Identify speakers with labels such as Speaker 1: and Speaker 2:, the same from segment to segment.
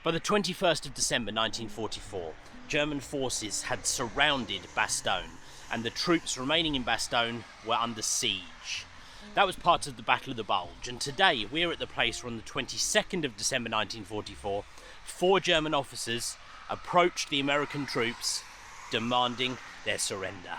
Speaker 1: By the 21st of December 1944, German forces had surrounded Bastogne, and the troops remaining in Bastogne were under siege. That was part of the Battle of the Bulge, and today we're at the place where on the 22nd of December 1944, 4 German officers approached the American troops demanding their surrender.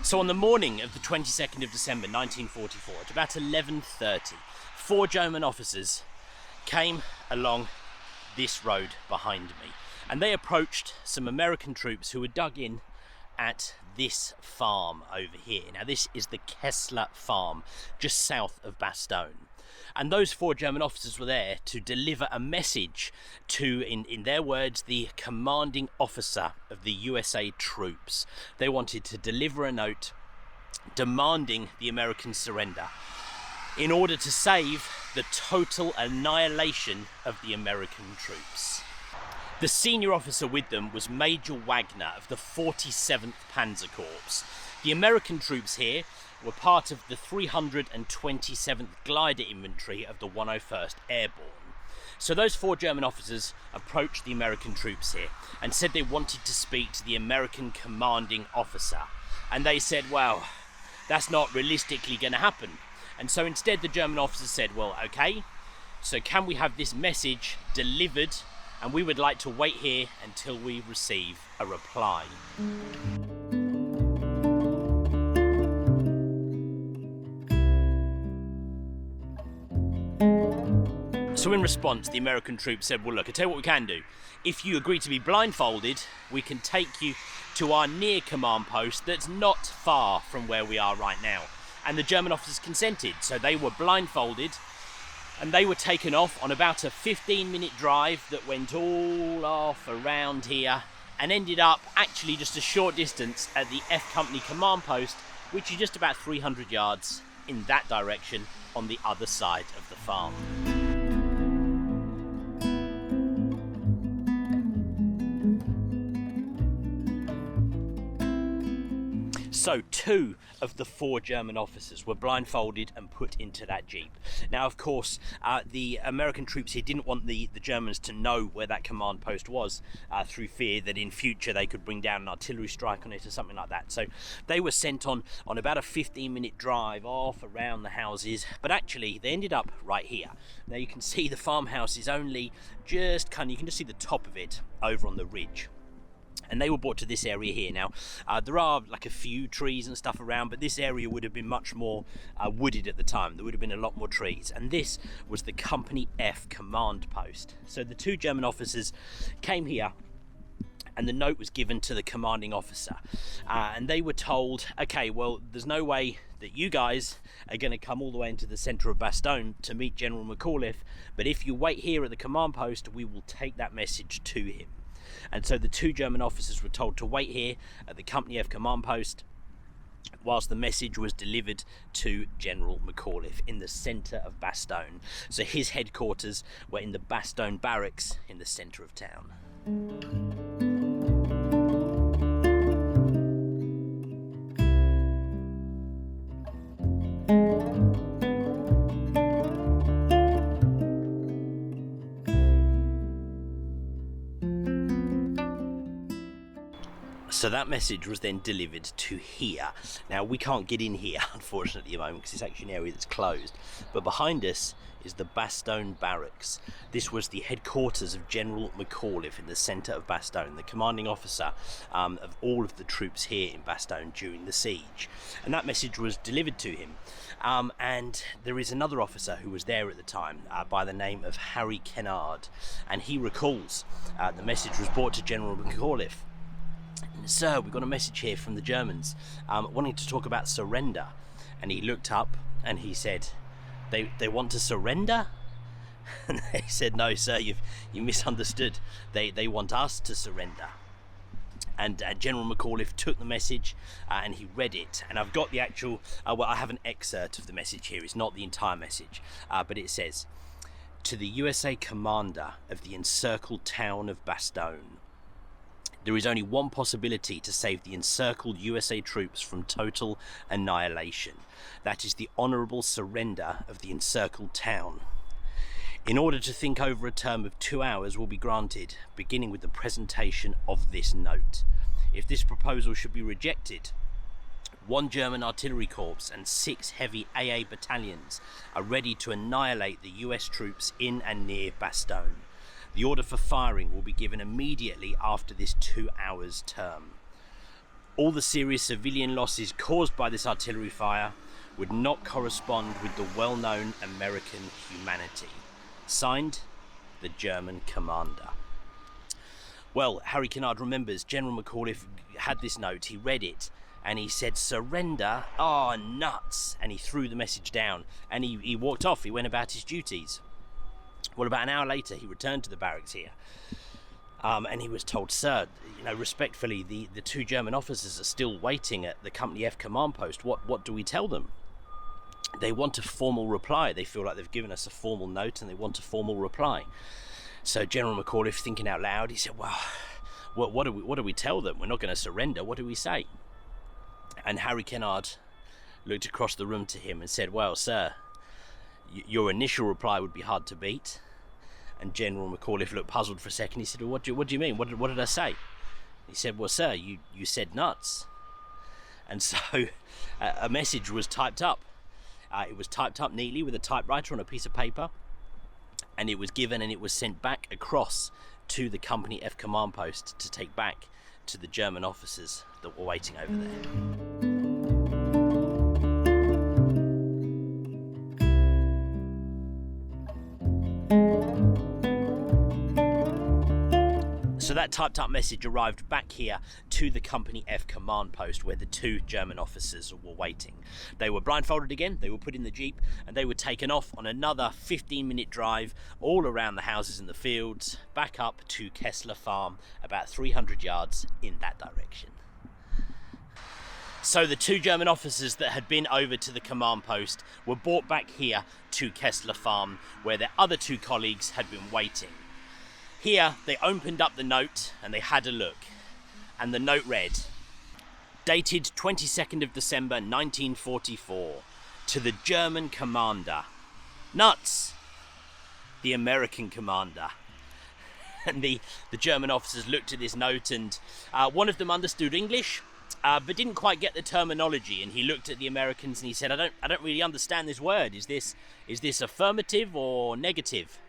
Speaker 1: So on the morning of the 22nd of December 1944, at about 11:30, 4 German officers came along this road behind me, and they approached some American troops who were dug in at this farm over here. Now this is the Kessler farm, just south of Bastogne. And those 4 German officers were there to deliver a message to, in their words, the commanding officer of the USA troops. They wanted to deliver a note demanding the American surrender in order to save the total annihilation of the American troops. The senior officer with them was Major Wagner of the 47th Panzer Corps. The American troops here were part of the 327th Glider Infantry of the 101st Airborne. So those 4 German officers approached the American troops here and said they wanted to speak to the American commanding officer. And they said, well, that's not realistically going to happen. And so instead the German officers said, well, okay, so can we have this message delivered, and we would like to wait here until we receive a reply. So in response, the American troops said, well look, I'll tell you what we can do. If you agree to be blindfolded, we can take you to our near command post that's not far from where we are right now. And the German officers consented, so they were blindfolded and they were taken off on about a 15-minute drive that went all off around here and ended up actually just a short distance at the F Company command post, which is just about 300 yards in that direction on the other side of the farm. So 2 of the 4 German officers were blindfolded and put into that jeep. Now, of course, the American troops here didn't want the Germans to know where that command post was through fear that in future they could bring down an artillery strike on it or something like that. So they were sent on about a 15-minute drive off around the houses, but actually they ended up right here. Now you can see the farmhouse is only just you can just see the top of it over on the ridge. And they were brought to this area here. Now, there are like a few trees and stuff around, but this area would have been much more wooded at the time. There would have been a lot more trees. And this was the Company F command post. So the 2 German officers came here, and the note was given to the commanding officer. And they were told, okay, well, there's no way that you guys are going to come all the way into the centre of Bastogne to meet General McAuliffe, but if you wait here at the command post, we will take that message to him. And so the 2 German officers were told to wait here at the Company F command post whilst the message was delivered to General McAuliffe in the centre of Bastogne. So his headquarters were in the Bastogne barracks in the centre of town. So that message was then delivered to here. Now we can't get in here unfortunately at the moment because it's actually an area that's closed, but behind us is the Bastogne barracks. This was the headquarters of General McAuliffe in the centre of Bastogne, the commanding officer of all of the troops here in Bastogne during the siege. And that message was delivered to him. And there is another officer who was there at the time by the name of Harry Kennard, and he recalls the message was brought to General McAuliffe. Sir, we've got a message here from the Germans wanting to talk about surrender. And he looked up and he said, they want to surrender? And they said, no sir, you misunderstood. They want us to surrender. And General McAuliffe took the message and he read it. And I've got the actual, well, I have an excerpt of the message here. It's not the entire message, but it says, to the USA commander of the encircled town of Bastogne, There is only one possibility to save the encircled USA troops from total annihilation. That is the honourable surrender of the encircled town. In order to think over, a term of 2 hours will be granted, beginning with the presentation of this note. If this proposal should be rejected, 1 German artillery corps and 6 heavy AA battalions are ready to annihilate the US troops in and near Bastogne. The order for firing will be given immediately after this 2 hours term. All the serious civilian losses caused by this artillery fire would not correspond with the well-known American humanity. Signed, the German commander. Well, Harry Kennard remembers General McAuliffe had this note, he read it, and he said, "Surrender? Oh, nuts!" And he threw the message down, and he walked off, he went about his duties. Well, about an hour later, he returned to the barracks here, and he was told, "Sir, respectfully, the 2 German officers are still waiting at the Company F command post. What do we tell them?" They want a formal reply. They feel like they've given us a formal note and they want a formal reply. So General McAuliffe, thinking out loud, he said, "Well, what do we tell them? We're not going to surrender. What do we say?" And Harry Kennard looked across the room to him and said, "Well, sir, your initial reply would be hard to beat." And General McAuliffe looked puzzled for a second. He said, "Well, what do you mean? What did I say?" He said, "Well, sir, you said nuts." And so a message was typed up. It was typed up neatly with a typewriter on a piece of paper, and it was given and it was sent back across to the Company F command post to take back to the German officers that were waiting over there. So that typed up message arrived back here to the Company F command post where the 2 German officers were waiting. They were blindfolded again, they were put in the jeep, and they were taken off on another 15-minute drive all around the houses and the fields, back up to Kessler Farm, about 300 yards in that direction. So the 2 German officers that had been over to the command post were brought back here to Kessler Farm where their other 2 colleagues had been waiting. Here, they opened up the note and they had a look. And the note read, dated 22nd of December 1944, to the German commander. Nuts! The American commander. And the German officers looked at this note, and one of them understood English, but didn't quite get the terminology. And he looked at the Americans and he said, I don't really understand this word. Is this affirmative or negative?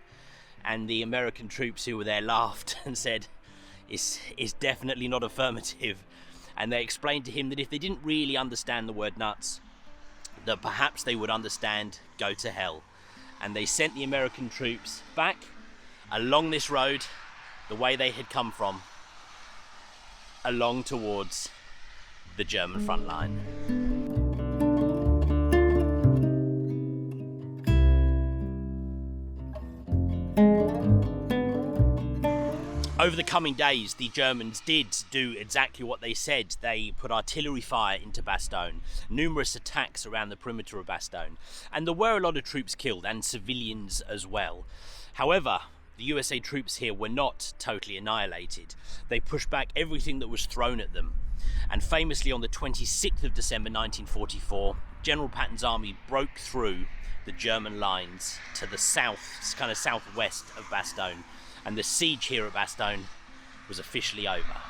Speaker 1: And the American troops who were there laughed and said, it's definitely not affirmative. And they explained to him that if they didn't really understand the word nuts, that perhaps they would understand go to hell. And they sent the American troops back along this road, the way they had come from, along towards the German front line. Over the coming days, the Germans did do exactly what they said. They put artillery fire into Bastogne, numerous attacks around the perimeter of Bastogne, and there were a lot of troops killed, and civilians as well. However, the USA troops here were not totally annihilated. They pushed back everything that was thrown at them, and famously on the 26th of December 1944, General Patton's army broke through the German lines to the south, kind of southwest of Bastogne, and the siege here at Bastogne was officially over.